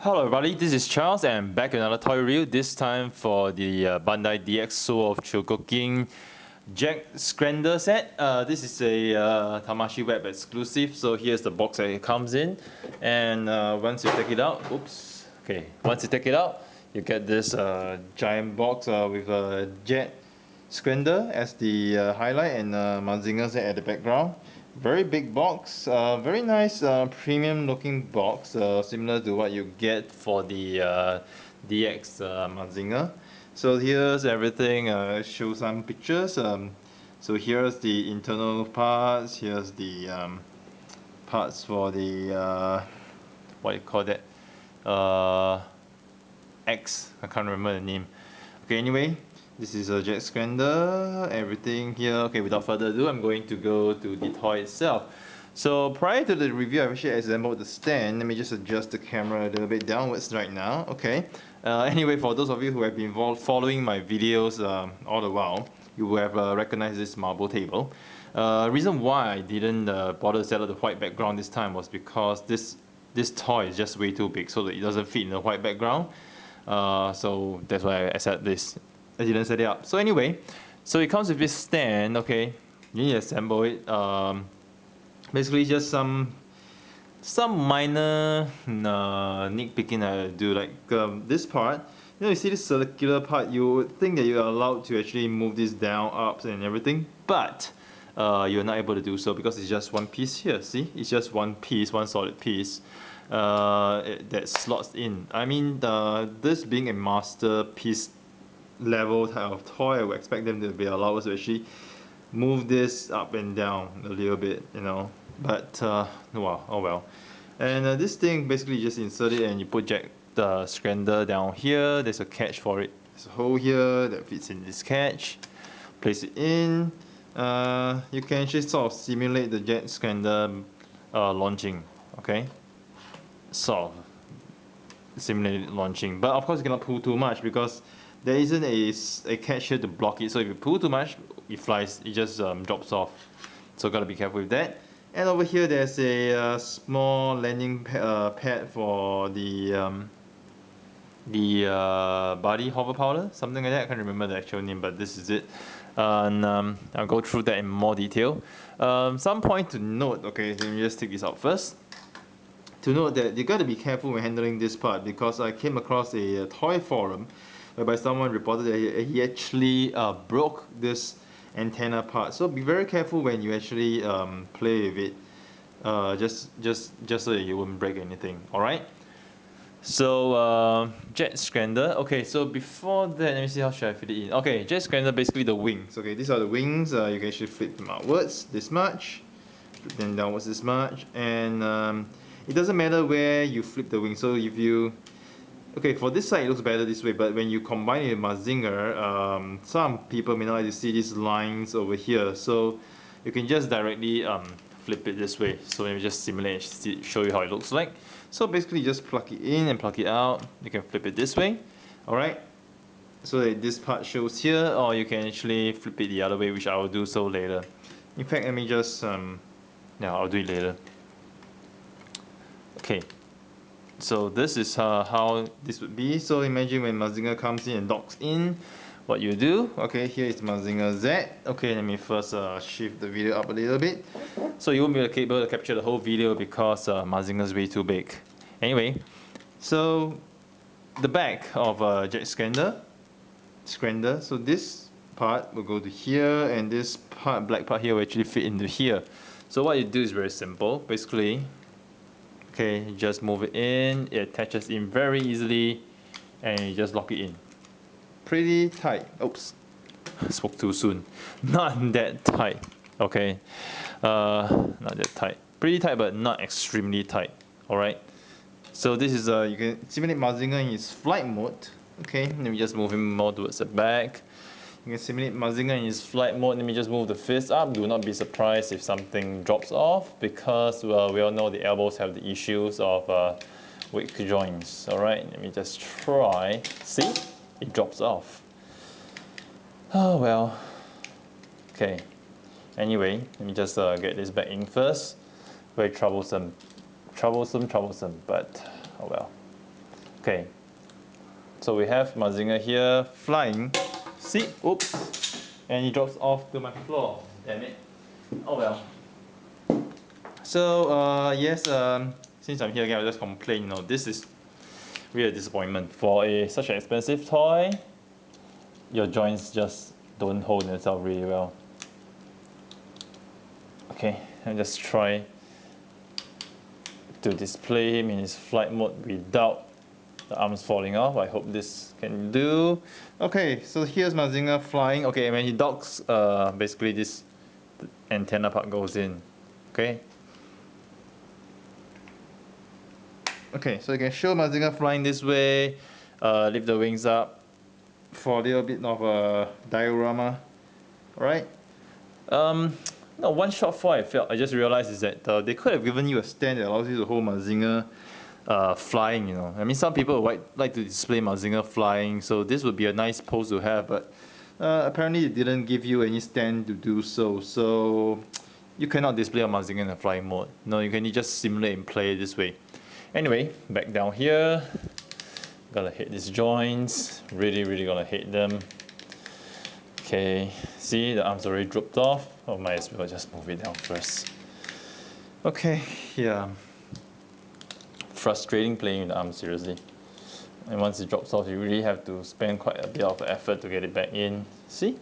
Hello everybody, this is Charles and back with another toy review, this time for the Bandai DX Soul of Chogoking Jack Scrander set. This is a Tamashii Web exclusive, so here's the box that it comes in. And once you take it out, once you take it out, you get this giant box with a Jet Scrander as the highlight and Mazinger Z at the background. Very big box, very nice premium looking box, similar to what you get for the DX Mazinger. So here's everything, show some pictures. So here's the internal parts, here's the parts for the, what do you call that, X, I can't remember the name. Okay, anyway, this is a Jet Scrander, everything here. Okay, without further ado, I'm going to go to the toy itself. So prior to the review, I've actually assembled the stand. Let me just adjust the camera a little bit downwards right now. Okay. Anyway, for those of you who have been following my videos all the while, you will have recognized this marble table. Reason why I didn't bother to set up the white background this time was because this toy is just way too big, so that it doesn't fit in the white background. So that's why I set this. I didn't set it up. So anyway, so it comes with this stand. Okay, you need to assemble it. Basically just some minor nitpicking I do, like this part. You see this circular part, you would think that you are allowed to actually move this down, up and everything, but you're not able to do so because it's just one piece here. See, it's just one piece, one solid piece that slots in. I mean, this being a masterpiece level type of toy, I would expect them to be allowed to actually move this up and down a little bit, you know. But wow, oh well. And this thing basically just insert it and you put the Scrander down here. There's a catch for it. There's a hole here that fits in this catch. Place it in. You can actually sort of simulate the Jet Scrander launching. Okay, sort of simulate launching, but of course you cannot pull too much because there isn't a catch here to block it. So if you pull too much, it flies, it just drops off. So gotta be careful with that. And over here there's a small landing pad for the body hover powder, something like that. I can't remember the actual name, but this is it. And I'll go through that in more detail. Some point to note, okay, let me just take this out first. To note that you got to be careful when handling this part, because I came across a toy forum whereby someone reported that he actually broke this antenna part. So be very careful when you actually play with it, just so that you won't break anything. All right. So Jet Scrander. Okay, so before that, let me see how should I fit it in. Okay, Jet Scrander, basically the wings. Okay, these are the wings. You can actually flip them outwards this much, flip them downwards this much, and it doesn't matter where you flip the wing. So if you, okay, for this side it looks better this way, but when you combine it with Mazinger, some people may not like to see these lines over here. So you can just directly flip it this way. So let me just simulate and show you how it looks like. So basically just plug it in and plug it out. You can flip it this way, alright? So that this part shows here, or you can actually flip it the other way, which I will do so later. In fact, let me just, yeah, I'll do it later. Okay, so this is how this would be. So imagine when Mazinger comes in and docks in, what you do. Okay, here is Mazinger Z. Okay, let me first shift the video up a little bit. So you won't be able to capture the whole video because Mazinger is way too big. Anyway, so the back of Jet Scrander. So this part will go to here, and this part, black part here, will actually fit into here. So what you do is very simple. Basically, okay, you just move it in, it attaches in very easily, and you just lock it in. Pretty tight. Oops, spoke too soon. Not that tight. Okay, not that tight. Pretty tight, but not extremely tight. All right. So this is you can simulate Mazinger in his flight mode. Okay, let me just move him more towards the back. You can simulate Mazinger in his flight mode. Let me just move the fist up. Do not be surprised if something drops off, because well, we all know the elbows have the issues of weak joints. All right, let me just try. See, it drops off. Oh well. Okay. Anyway, let me just get this back in first. Very troublesome, but oh well. Okay, so we have Mazinger here flying. See, oops, and he drops off to my floor. Damn it. Oh well. So yes, since I'm here again, I'll just complain. You know, this is really a disappointment for such an expensive toy. Your joints just don't hold themselves really well. Okay, I'll just try to display him in his flight mode without the arms falling off. I hope this can do. Okay, so here's Mazinger flying. Okay, when he docks, basically this antenna part goes in. Okay. Okay, so you can show Mazinger flying this way, lift the wings up for a little bit of a diorama. Alright. No, one shot for I just realized is that they could have given you a stand that allows you to hold Mazinger flying, you know. I mean, some people would like to display Mazinger flying, so this would be a nice pose to have, but apparently it didn't give you any stand to do so, so you cannot display a Mazinger in a flying mode. No, you can just simulate and play it this way. Anyway, back down here, gotta hit these joints, really gonna hit them. Okay, see the arms already dropped off. Oh, might as well just move it down first. Okay, yeah. Frustrating playing with the arms, seriously. And once it drops off, you really have to spend quite a bit of effort to get it back in. See?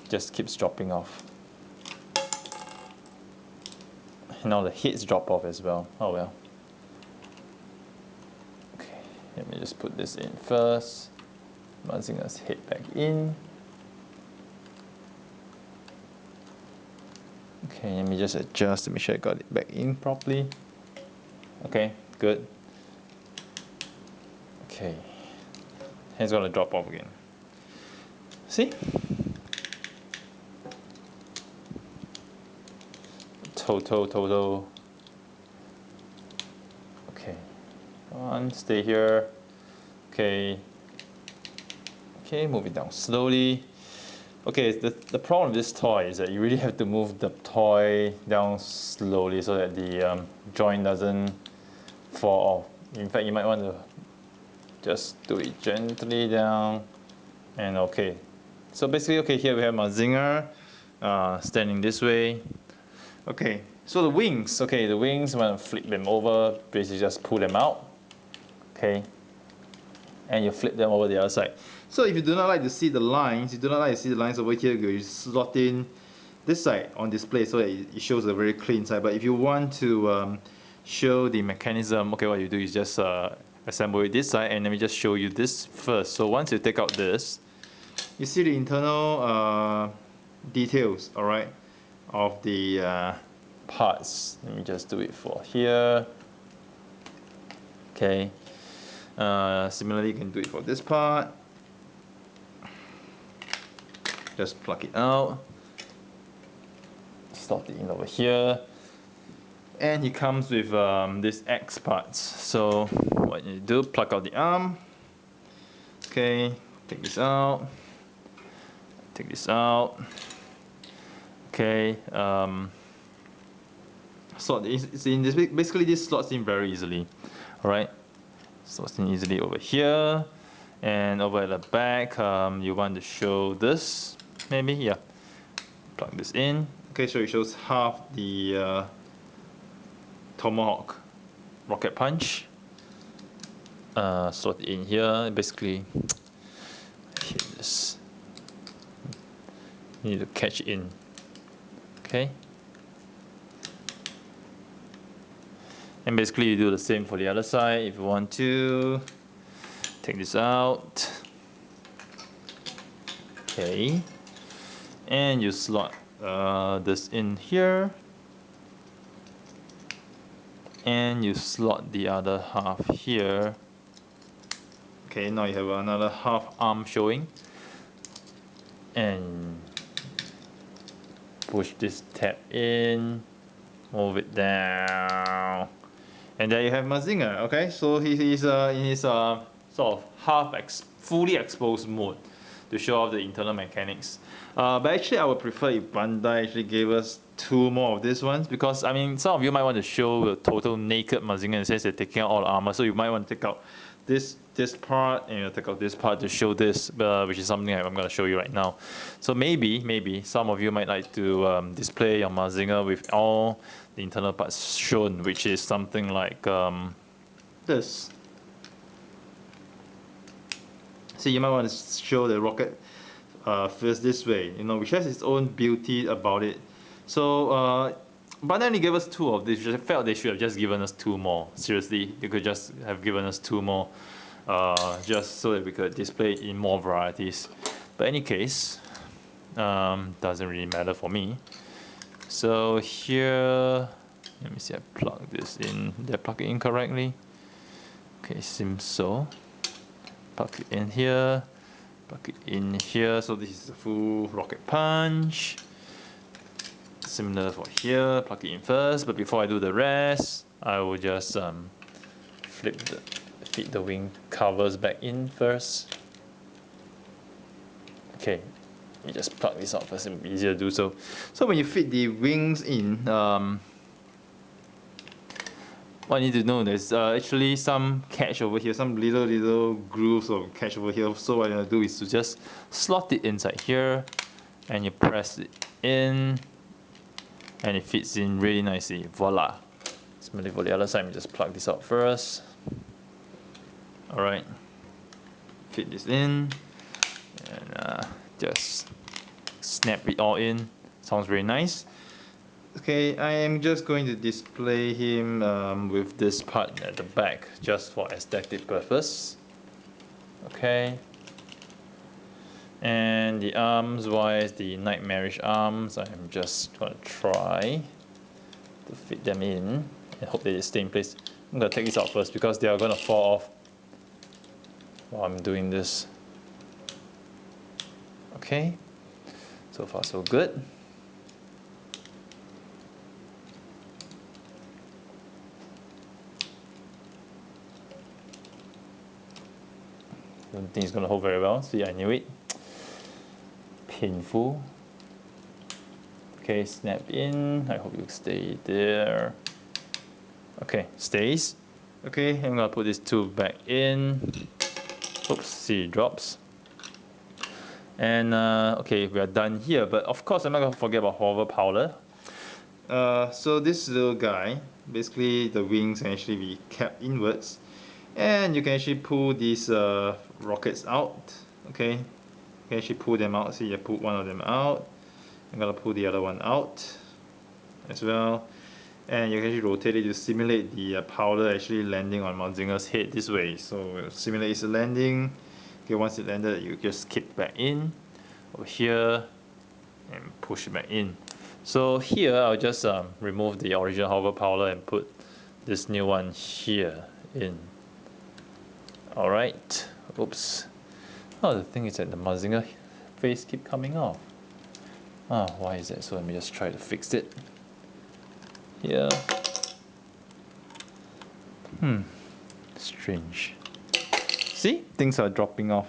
Just keeps dropping off. Now the heads drop off as well. Oh well. Okay, let me just put this in first. Mazinger's head back in. Okay, let me just adjust to make sure I got it back in properly. Okay, good. Okay, head's gonna drop off again. See? Toto. Okay, come on, stay here. Okay. Okay, move it down slowly. Okay, the problem with this toy is that you really have to move the toy down slowly so that the joint doesn't fall off. In fact, you might want to just do it gently down. And okay, so basically, okay, here we have Mazinger standing this way. Okay, so the wings, when I flip them over, basically just pull them out. Okay, and you flip them over the other side. So if you do not like to see the lines, over here, you slot in this side on display so that it shows a very clean side. But if you want to show the mechanism, okay, what you do is just assemble it this side, and let me just show you this first. So once you take out this, you see the internal details, alright, of the parts. Let me just do it for here. Okay. Similarly, you can do it for this part. Just plug it out. Slot it in over here. And he comes with these X parts. So what you do, plug out the arm. Okay, take this out. Take this out. Okay. Slot it's in this. Basically, this slots in very easily. All right. Slots in easily over here, and over at the back, you want to show this, maybe, yeah. Plug this in. Okay, so it shows half the Tomahawk rocket punch. Slot it in here. Basically, hit this. You need to catch it in. Okay. And basically you do the same for the other side if you want to. Take this out. Okay. And you slot this in here. And you slot the other half here. Okay, now you have another half arm showing. And push this tab in. Move it down. And there you have Mazinger. Okay, so he's in his sort of fully exposed mode. to show off the internal mechanics. But actually I would prefer if Bandai actually gave us 2 more of these ones, because I mean some of you might want to show the total naked Mazinger in the sense they're taking out all the armor, so you might want to take out this part and you take out this part to show this, which is something I'm going to show you right now. So maybe some of you might like to display your Mazinger with all the internal parts shown, which is something like this. See, you might want to show the rocket first this way, you know, which has its own beauty about it. So but then they gave us 2 of these. I felt they should have just given us 2 more. Seriously, you could just have given us 2 more, just so that we could display it in more varieties. But any case, doesn't really matter for me. So here, let me see, I plug this in. Did I plug it in correctly? Okay, seems so. Plug it in here, plug it in here. So this is the full rocket punch. Similar for here, plug it in first, but before I do the rest, I will just feed the wing covers back in first. Okay, you just plug this out first, it'll be easier to do so. So when you fit the wings in, what you need to know, there's actually some catch over here, some little grooves or catch over here. So what you're gonna do is to just slot it inside here, and you press it in, and it fits in really nicely. Voila! Similarly for the other side, we just plug this out first. Alright, fit this in, and just snap it all in. Sounds very nice. Okay, I am just going to display him with this part at the back, just for aesthetic purpose. Okay. And the arms wise, the nightmarish arms, I'm just gonna try to fit them in and hope they stay in place. I'm gonna take this out first because they are gonna fall off while I'm doing this. Okay, so far so good. Don't think it's gonna hold very well. See, I knew it. Painful. Okay, snap in. I hope you stay there. Okay, stays. Okay, I'm gonna put this tube back in. Oops, see, it drops. And okay, we are done here. But of course, I'm not gonna forget about hover powder. So this little guy, basically the wings can actually be kept inwards, and you can actually pull these rockets out. Okay, you can actually pull them out. See, I pulled one of them out. I'm gonna pull the other one out as well, and you can actually rotate it to simulate the powder actually landing on Mazinger's head this way. So it simulates the landing. Okay, once it landed, you just kick back in over here and push it back in. So here I'll just remove the original hover powder and put this new one here in. Alright, oops. Oh, the thing is that the Mazinger face keep coming off. Ah, why is that? So let me just try to fix it. Here. Strange. See? Things are dropping off.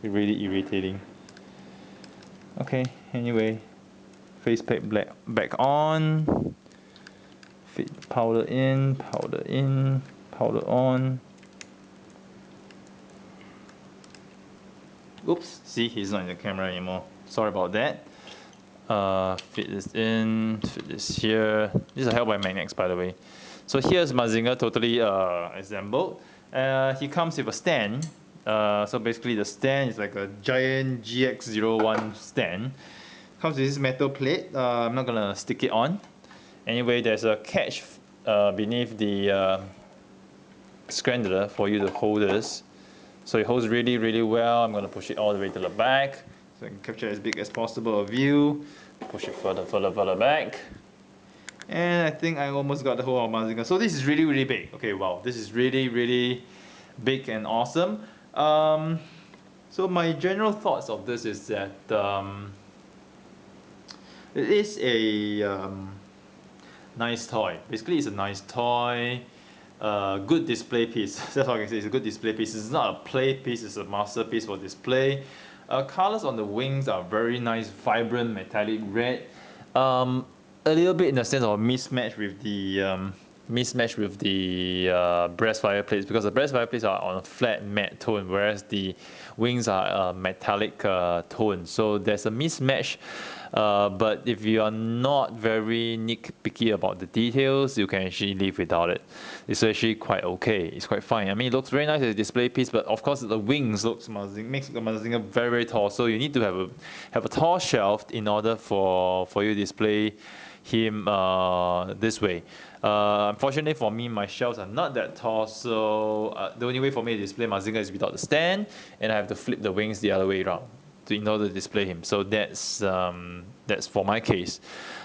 Really irritating. Okay, anyway. Face pack back on. Fit powder in, powder on. Oops, see, he's not in the camera anymore. Sorry about that. Fit this in, fit this here. These are held by magnets, by the way. So here's Mazinger totally assembled. He comes with a stand. So basically the stand is like a giant GX01 stand. Comes with this metal plate. I'm not gonna stick it on. Anyway, there's a catch beneath the Scrander for you to hold this. So it holds really well. I'm gonna push it all the way to the back, so I can capture as big as possible a view. Push it further back. And I think I almost got the whole of Mazinger. So this is really big. Okay, wow, this is really big and awesome. So my general thoughts of this is that it is a nice toy. Basically, it's a nice toy. good display piece. That's all I can say. It's a good display piece. It's not a play piece. It's a masterpiece for display. Colors on the wings are very nice, vibrant metallic red. A little bit in the sense of mismatch with the breast fireplace, because the breast fireplace are on a flat matte tone, whereas the wings are a metallic tone. So there's a mismatch. But if you are not very nitpicky about the details, you can actually live without it. It's actually quite okay. It's quite fine. I mean, it looks very nice as a display piece, but of course the wings makes the Mazinger very, very tall. So you need to have a tall shelf in order for you to display him this way. Unfortunately for me, my shelves are not that tall, so the only way for me to display Mazinger is without the stand, and I have to flip the wings the other way around in order to display him. So that's for my case.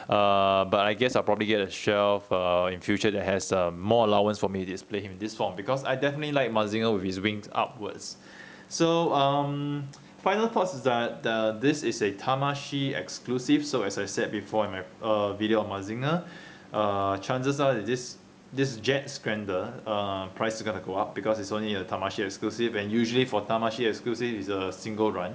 But I guess I'll probably get a shelf in future that has more allowance for me to display him in this form, because I definitely like Mazinger with his wings upwards. So final thoughts is that this is a Tamashii exclusive. So as I said before in my video on Mazinger, chances are that this Jet Scrander price is gonna go up because it's only a Tamashii exclusive, and usually for Tamashii exclusive is a single run.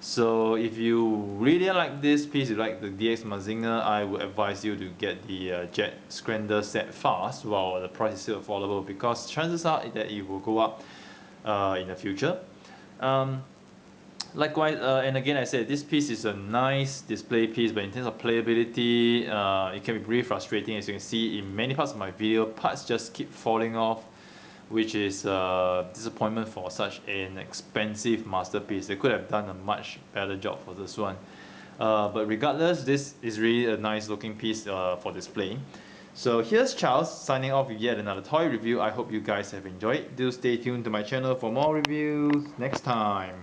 So if you really like this piece, you like the DX Mazinger, I would advise you to get the Jet Scrander set fast while the price is still affordable, because chances are that it will go up in the future. Likewise, and again I said this piece is a nice display piece, but in terms of playability, it can be really frustrating. As you can see in many parts of my video, parts just keep falling off, which is a disappointment for such an expensive masterpiece. They could have done a much better job for this one. But regardless, this is really a nice looking piece for display. So here's Charles signing off with yet another toy review. I hope you guys have enjoyed. Do stay tuned to my channel for more reviews next time.